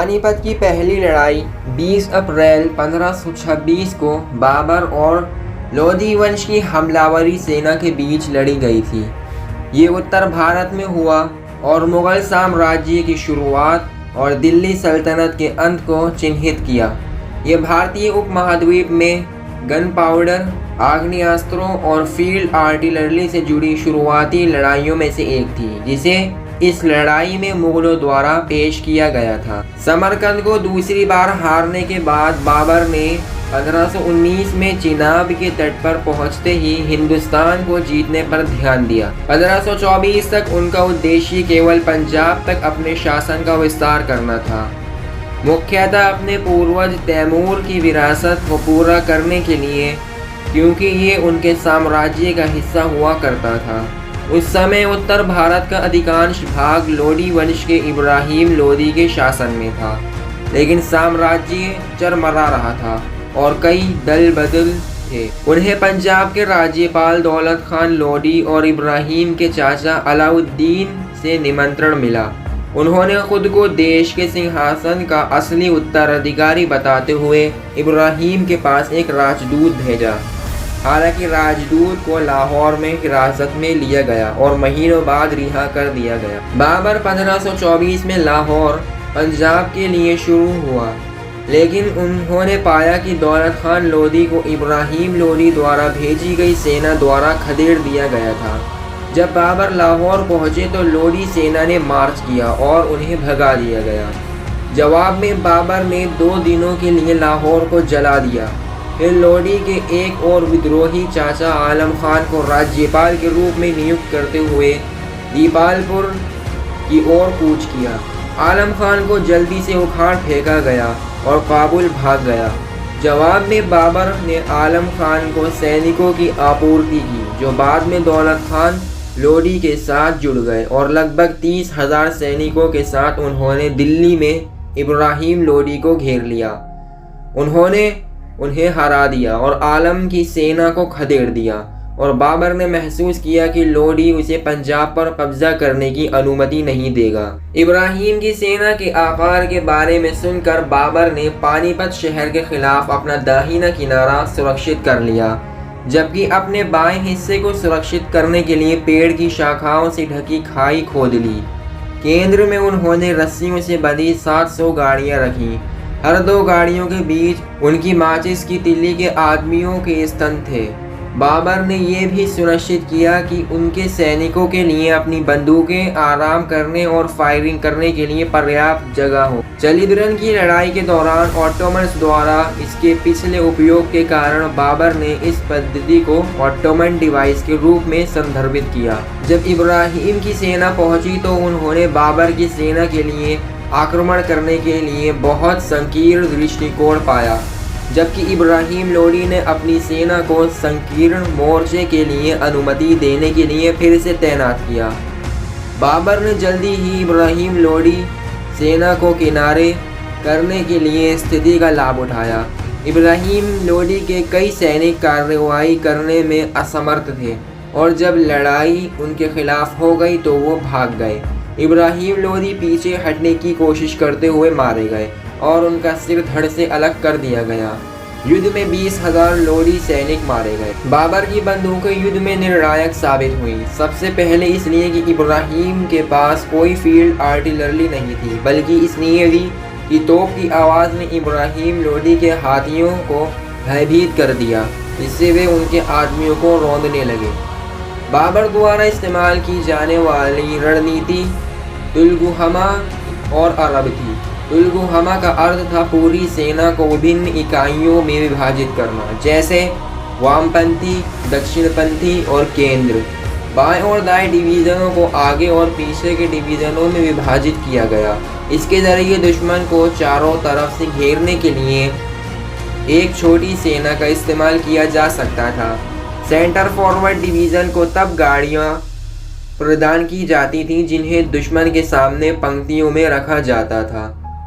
पानीपत की पहली लड़ाई 20 अप्रैल 1526 को बाबर और लोधी वंश की हमलावरी सेना के बीच लड़ी गई थी। ये उत्तर भारत में हुआ और मुगल साम्राज्य की शुरुआत और दिल्ली सल्तनत के अंत को चिन्हित किया। ये भारतीय उपमहाद्वीप में गन पाउडर, आग्नेयास्त्रों और फील्ड आर्टिलरी से जुड़ी शुरुआती लड़ाइयों में से एक थी, जिसे इस लड़ाई में मुगलों द्वारा पेश किया गया था। समरकंद को दूसरी बार हारने के बाद बाबर ने 1519 में चिनाब के तट पर पहुंचते ही हिंदुस्तान को जीतने पर ध्यान दिया। 1524 तक उनका उद्देश्य केवल पंजाब तक अपने शासन का विस्तार करना था, मुख्यतः अपने पूर्वज तैमूर की विरासत को पूरा करने के लिए, क्योंकि ये उनके साम्राज्य का हिस्सा हुआ करता था। उस समय उत्तर भारत का अधिकांश भाग लोधी वंश के इब्राहिम लोधी के शासन में था, लेकिन साम्राज्य चरमरा रहा था और कई दल बदल थे। उन्हें पंजाब के राज्यपाल दौलत खान लोधी और इब्राहिम के चाचा अलाउद्दीन से निमंत्रण मिला। उन्होंने खुद को देश के सिंहासन का असली उत्तराधिकारी बताते हुए इब्राहिम के पास एक राजदूत भेजा। हालांकि राजदूत को लाहौर में हिरासत में लिया गया और महीनों बाद रिहा कर दिया गया। बाबर 1524 में लाहौर पंजाब के लिए शुरू हुआ, लेकिन उन्होंने पाया कि दौलत खान लोधी को इब्राहिम लोधी द्वारा भेजी गई सेना द्वारा खदेड़ दिया गया था। जब बाबर लाहौर पहुंचे तो लोधी सेना ने मार्च किया और उन्हें भगा दिया गया। जवाब में बाबर ने 2 दिनों के लिए लाहौर को जला दिया। फिर लोधी के एक और विद्रोही चाचा आलम खान को राज्यपाल के रूप में नियुक्त करते हुए दीपालपुर की ओर कूच किया। आलम खान को जल्दी से उखाड़ फेंका गया और काबुल भाग गया। जवाब में बाबर ने आलम खान को सैनिकों की आपूर्ति की, जो बाद में दौलत खान लोधी के साथ जुड़ गए और लगभग 30,000 सैनिकों के साथ उन्होंने दिल्ली में इब्राहिम लोधी को घेर लिया। उन्होंने उन्हें हरा दिया और आलम की सेना को खदेड़ दिया, और बाबर ने महसूस किया कि लोधी उसे पंजाब पर कब्जा करने की अनुमति नहीं देगा। इब्राहिम की सेना के आकार के बारे में सुनकर बाबर ने पानीपत शहर के खिलाफ अपना दाहिना किनारा सुरक्षित कर लिया, जबकि अपने बाएं हिस्से को सुरक्षित करने के लिए पेड़ की शाखाओं से ढकी खाई खोद ली। केंद्र में उन्होंने रस्सियों से बंधी 700 गाड़ियां रखी। हर 2 गाड़ियों के बीच उनकी माचिस की तिल्ली के आदमियों के स्तन थे। बाबर ने यह भी सुनिश्चित किया कि उनके सैनिकों के लिए अपनी बंदूकें आराम करने और फायरिंग करने के लिए पर्याप्त जगह हो। चलिद्रन की लड़ाई के दौरान ऑटोमन्स द्वारा इसके पिछले उपयोग के कारण बाबर ने इस पद्धति को ऑटोमन डिवाइस के रूप में संदर्भित किया। जब इब्राहिम की सेना पहुंची तो उन्होंने बाबर की सेना के लिए आक्रमण करने के लिए बहुत संकीर्ण दृष्टिकोण पाया, जबकि इब्राहिम लोधी ने अपनी सेना को संकीर्ण मोर्चे के लिए अनुमति देने के लिए फिर से तैनात किया। बाबर ने जल्दी ही इब्राहिम लोधी सेना को किनारे करने के लिए स्थिति का लाभ उठाया। इब्राहिम लोधी के कई सैनिक कार्रवाई करने में असमर्थ थे और जब लड़ाई उनके खिलाफ हो गई तो वो भाग गए। इब्राहिम लोधी पीछे हटने की कोशिश करते हुए मारे गए और उनका सिर धड़ से अलग कर दिया गया। युद्ध में 20,000 लोधी सैनिक मारे गए। बाबर की बंदूकें युद्ध में निर्णायक साबित हुई। सबसे पहले इसलिए कि इब्राहिम के पास कोई फील्ड आर्टिलरी नहीं थी, बल्कि इसलिए भी कि तोप की आवाज़ ने इब्राहिम लोधी के हाथियों को भयभीत कर दिया, जिससे वे उनके आदमियों को रौंदने लगे। बाबर द्वारा इस्तेमाल की जाने वाली रणनीति तुलगुहमा और अरब थी। तुलगुहमा का अर्थ था पूरी सेना को विभिन्न इकाइयों में विभाजित करना, जैसे वामपंथी, दक्षिणपंथी और केंद्र। बाएं और दाएं डिवीज़नों को आगे और पीछे के डिवीज़नों में विभाजित किया गया। इसके जरिए दुश्मन को चारों तरफ से घेरने के लिए एक छोटी सेना का इस्तेमाल किया जा सकता था। सेंटर फॉरवर्ड डिवीज़न को तब गाड़ियाँ प्रदान की जाती थी जिन्हें दुश्मन के सामने पंक्तियों में रखा जाता था,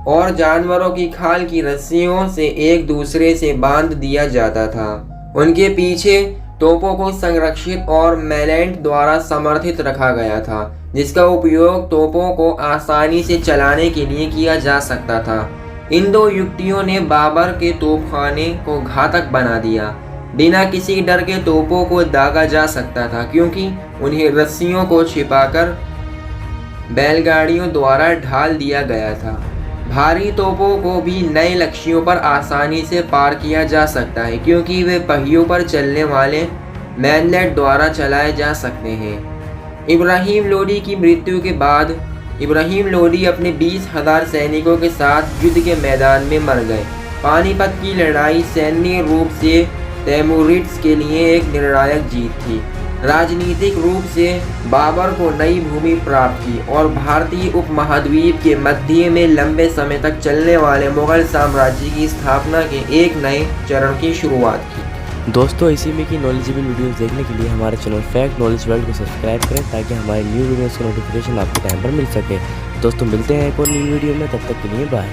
और जानवरों की खाल की रस्सियों से एक दूसरे से बांध दिया जाता था। उनके पीछे तोपों को संरक्षित और मेलेंट द्वारा समर्थित रखा गया था, जिसका उपयोग तोपों को आसानी से चलाने के लिए किया जा सकता था। इन दो युक्तियों ने बाबर के तोपखाने को घातक बना दिया। बिना किसी डर के तोपों को दागा जा सकता था, क्योंकि उन्हें रस्सियों को छिपाकर बैलगाड़ियों द्वारा ढाल दिया गया था। भारी तोपों को भी नए लक्ष्यों पर आसानी से पार किया जा सकता है, क्योंकि वे पहियों पर चलने वाले मैनलेट द्वारा चलाए जा सकते हैं। इब्राहिम लोदी की मृत्यु के बाद इब्राहिम लोदी अपने 20,000 सैनिकों के साथ युद्ध के मैदान में मर गए। पानीपत की लड़ाई सैन्य रूप से तैमूरिड्स के लिए एक निर्णायक जीत थी। राजनीतिक रूप से बाबर को नई भूमि प्राप्त की और भारतीय उपमहाद्वीप के मध्य में लंबे समय तक चलने वाले मुगल साम्राज्य की स्थापना के एक नए चरण की शुरुआत की। दोस्तों, इसी में की नॉलेजेबल वीडियोस देखने के लिए हमारे चैनल फैक्ट नॉलेज वर्ल्ड को सब्सक्राइब करें, ताकि हमारे न्यू वीडियोस का नोटिफिकेशन आपको टाइम पर मिल सके। दोस्तों, मिलते हैं एक और न्यू वीडियो में, तब तक के लिए बाय।